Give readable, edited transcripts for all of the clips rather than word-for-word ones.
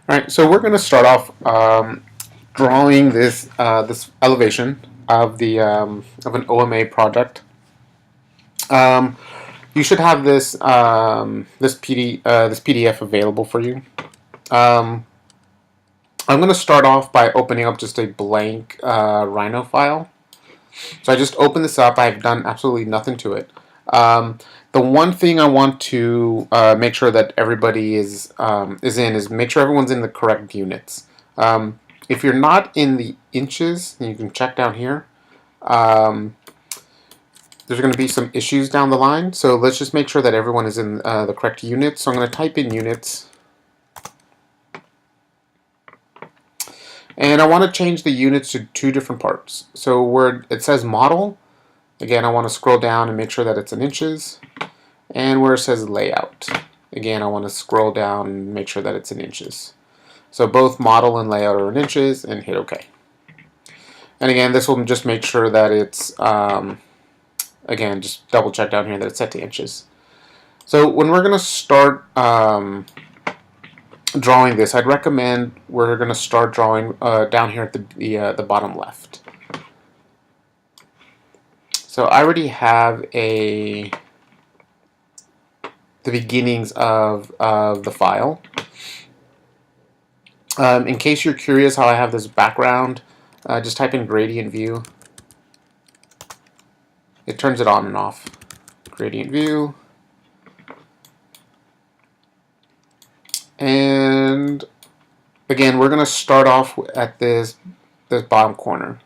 All right, so we're going to start off drawing this elevation of the of an OMA project. Um, you should have this PDF available for you. Um, I'm going to start off by opening up just a blank Rhino file. So I just opened this up. I've done absolutely nothing to it. Um, the one thing I want to make sure that everybody is make sure everyone's in the correct units. If you're not in the inches, you can check down here. Um, there's going to be some issues down the line, so let's just make sure that everyone is in the correct units. So I'm going to type in units, and I want to change the units to two different parts. So where it says model, again, I want to scroll down and make sure that it's in inches. And where it says layout, again, I want to scroll down and make sure that it's in inches. So both model and layout are in inches, and hit OK. And again, this will just make sure that it's, again, just double check down here that it's set to inches. So when we're going to start drawing this, I'd recommend we're going to start drawing down here at the bottom left. So I already have the beginnings of the file. In case you're curious how I have this background, just type in gradient view. It turns it on and off. Gradient view. And again, we're going to start off at this bottom corner.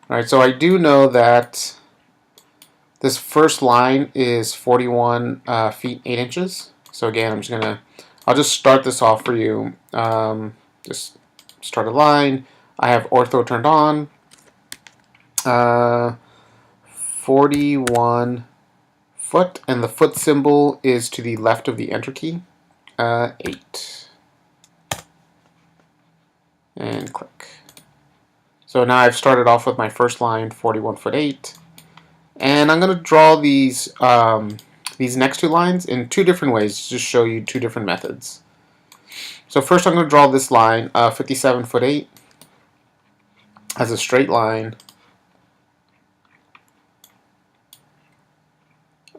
All right, so I do know that this first line is 41 feet 8 inches. So again, I'll just start this off for you. Just start a line. I have ortho turned on. 41 foot, and the foot symbol is to the left of the enter key. 8. And click. So now I've started off with my first line, 41 foot 8. And I'm going to draw these next two lines in two different ways to show you two different methods. So first I'm going to draw this line, 57 foot 8, as a straight line.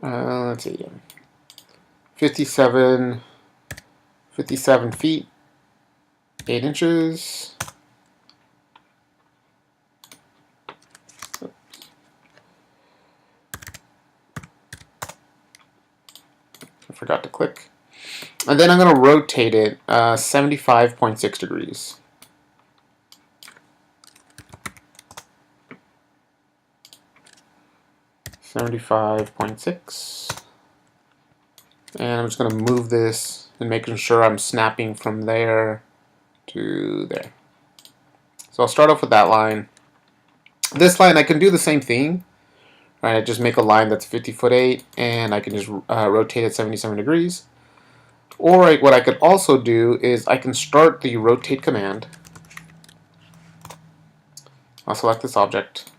Let's see, 57 feet 8 inches. I forgot to click. And then I'm going to rotate it 75.6 degrees. .6, and I'm just going to move this and making sure I'm snapping from there to there. So I'll start off with that line. This line I can do the same thing. Right, I just make a line that's 50 foot 8, and I can just rotate it 77 degrees. Or what I could also do is I can start the rotate command. I'll select this object.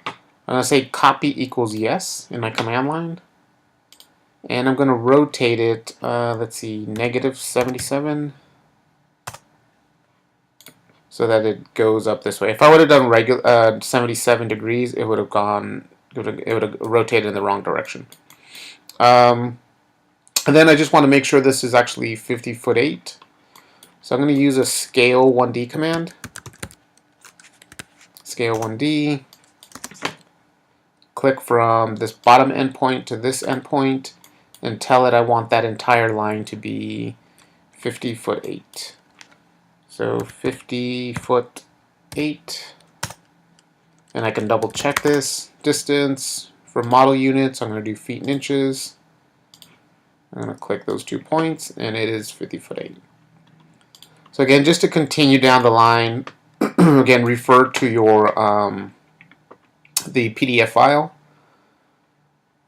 I'm going to say copy equals yes in my command line. And I'm going to rotate it, let's see, negative 77. So that it goes up this way. If I would have done regular 77 degrees, it would have rotated in the wrong direction. And then I just want to make sure this is actually 50 foot 8. So I'm going to use a scale 1D command. Scale 1D. Click from this bottom endpoint to this endpoint and tell it I want that entire line to be 50 foot 8. So 50 foot 8. And I can double check this distance. For model units, I'm going to do feet and inches. I'm going to click those 2 points, and it is 50 foot 8. So again, just to continue down the line, again, refer to your the PDF file.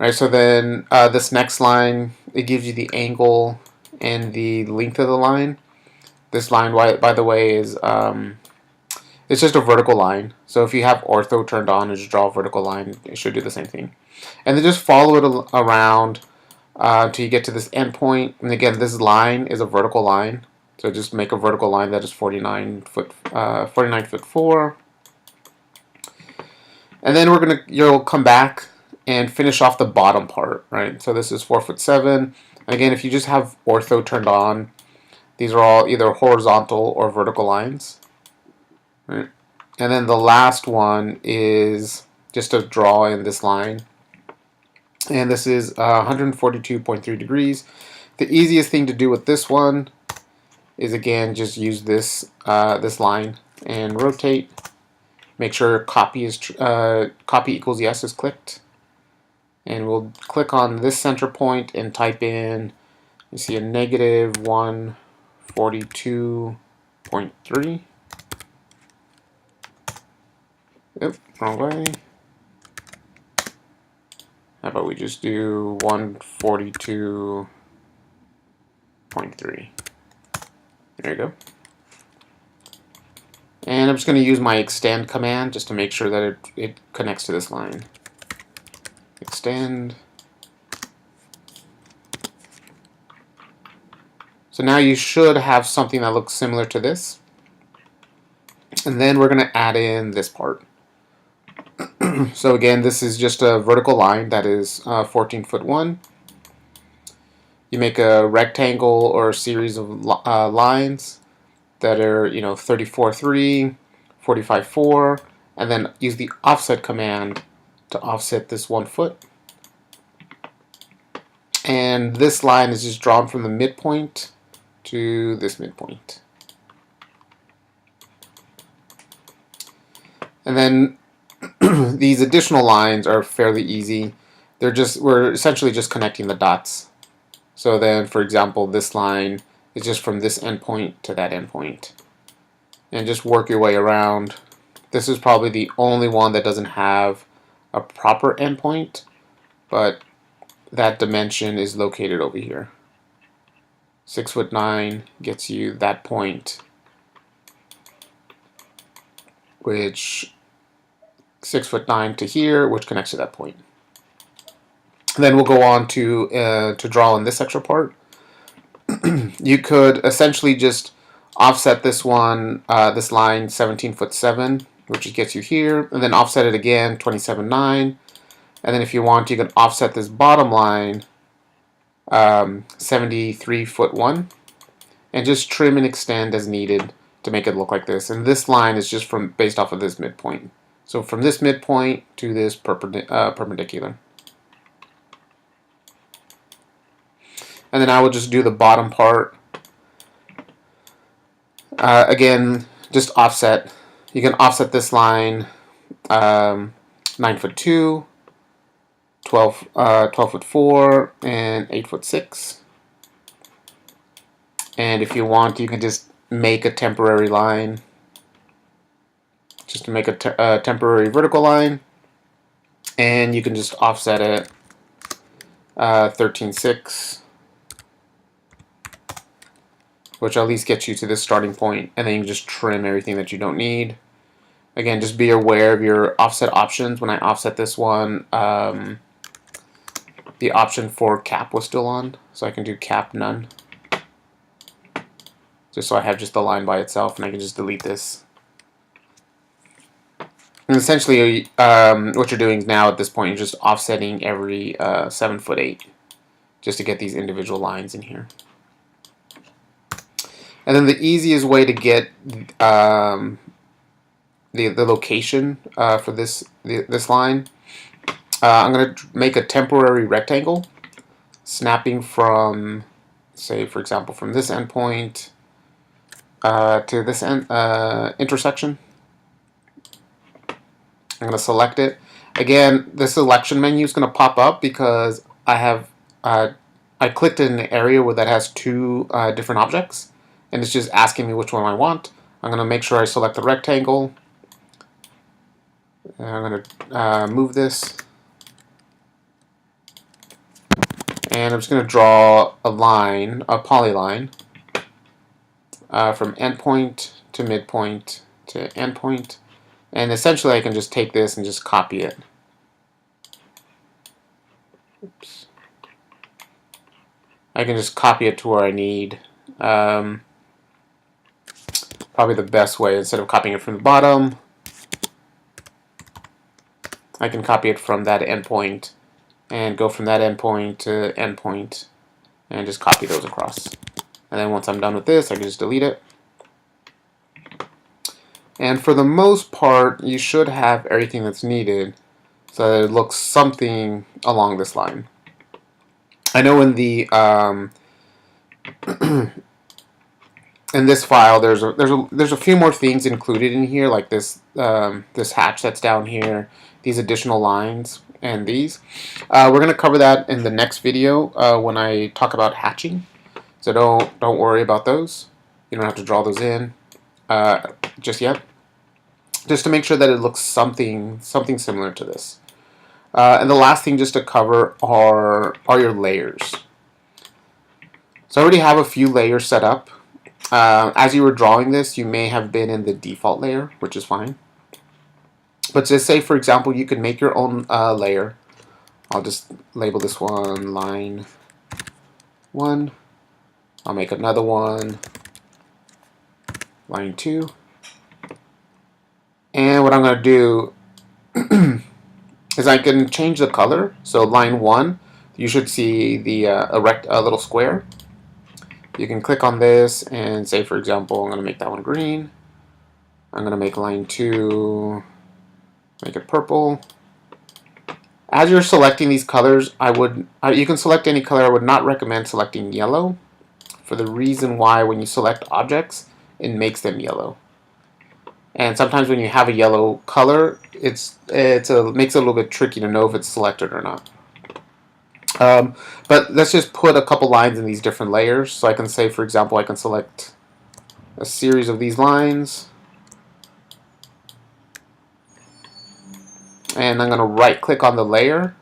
All right, so then this next line, it gives you the angle and the length of the line. This line, by the way, is it's just a vertical line. So if you have ortho turned on and just draw a vertical line, it should do the same thing. And then just follow it around until you get to this endpoint. And again, this line is a vertical line. So just make a vertical line that is 49 foot 4. And then you'll come back and finish off the bottom part, right? So this is 4'7". And again, if you just have ortho turned on, these are all either horizontal or vertical lines, right? And then the last one is just to draw in this line. And this is 142.3 degrees. The easiest thing to do with this one is, again, just use this this line and rotate. Make sure copy equals yes is clicked. And we'll click on this center point and type in, you see a negative 142.3. Yep, wrong way. How about we just do 142.3. There you go. And I'm just going to use my extend command just to make sure that it connects to this line. Extend. So now you should have something that looks similar to this. And then we're going to add in this part. So again, this is just a vertical line that is 14'1". You make a rectangle or a series of lines that are 34'3", 45'4", and then use the offset command to offset this 1 foot. And this line is just drawn from the midpoint to this midpoint. And then these additional lines are fairly easy. We're essentially just connecting the dots. So then, for example, this line is just from this endpoint to that endpoint. And just work your way around. This is probably the only one that doesn't have a proper endpoint, but that dimension is located over here. 6'9" gets you that point, which 6'9" to here, which connects to that point. And then we'll go on to draw in this extra part. You could essentially just offset this one, this line 17'7", which gets you here, and then offset it again 27'9". And then if you want, you can offset this bottom line 73'1", and just trim and extend as needed to make it look like this. And this line is just based off of this midpoint. So from this midpoint to this perpendicular. And then I will just do the bottom part. Again, just offset. You can offset this line 9'2", 12'4", and 8'6". And if you want, you can just make a temporary line, just to make a temporary vertical line, and you can just offset it 13'6", which at least gets you to this starting point, and then you can just trim everything that you don't need. Again, just be aware of your offset options. When I offset this one, the option for cap was still on, so I can do cap none. Just so I have just the line by itself, and I can just delete this. And essentially, what you're doing now at this point, you're just offsetting every 7'8", just to get these individual lines in here. And then the easiest way to get the location for this line, I'm going to make a temporary rectangle, snapping from, say, for example, from this endpoint to this intersection. I'm going to select it. Again, the selection menu is going to pop up because I clicked in an area where that has two different objects, and it's just asking me which one I want. I'm going to make sure I select the rectangle. And I'm going to move this. And I'm just going to draw a line, a polyline, from endpoint to midpoint to endpoint. And essentially I can just take this and just copy it. Oops. I can just copy it to where I need. probably the best way. Instead of copying it from the bottom, I can copy it from that endpoint and go from that endpoint to endpoint and just copy those across. And then once I'm done with this, I can just delete it. And for the most part, you should have everything that's needed so that it looks something along this line. I know in the in this file, there's a few more things included in here, like this this hatch that's down here, these additional lines, and these. We're going to cover that in the next video when I talk about hatching. So don't worry about those. You don't have to draw those in just yet. Just to make sure that it looks something similar to this. And the last thing just to cover are your layers. So I already have a few layers set up. As you were drawing this, you may have been in the default layer, which is fine. But just say, for example, you could make your own layer. I'll just label this one line 1. I'll make another one line 2. And what I'm going to do is I can change the color. So line 1, you should see the a little square. You can click on this and say, for example, I'm going to make that one green. I'm going to make line 2, make it purple. As you're selecting these colors, you can select any color. I would not recommend selecting yellow, for the reason why when you select objects, it makes them yellow. And sometimes when you have a yellow color, it makes it a little bit tricky to know if it's selected or not. But let's just put a couple lines in these different layers. So I can say, for example, I can select a series of these lines. And I'm going to right click on the layer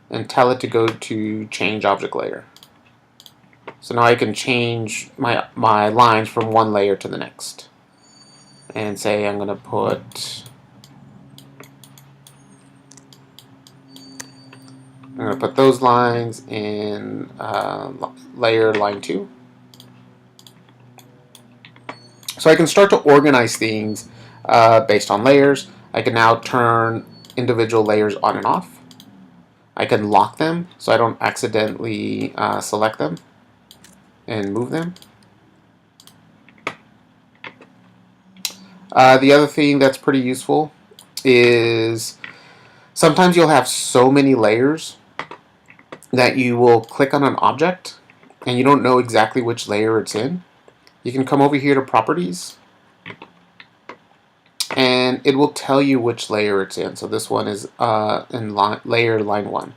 and tell it to go to change object layer. So now I can change my lines from one layer to the next. And say I'm going to put those lines in layer line 2. So I can start to organize things based on layers. I can now turn individual layers on and off. I can lock them so I don't accidentally select them and move them. The other thing that's pretty useful is sometimes you'll have so many layers that you will click on an object and you don't know exactly which layer it's in. You can come over here to Properties and it will tell you which layer it's in. So this one is in layer line 1.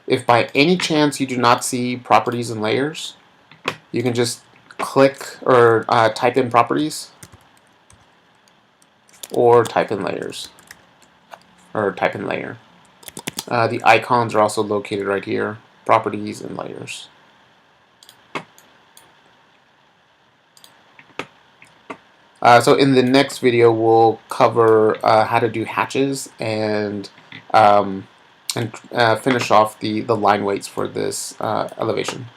If by any chance you do not see Properties and Layers, you can just click or type in Properties or type in Layers or type in Layer. The icons are also located right here, Properties and Layers. So in the next video, we'll cover how to do hatches and finish off the line weights for this elevation.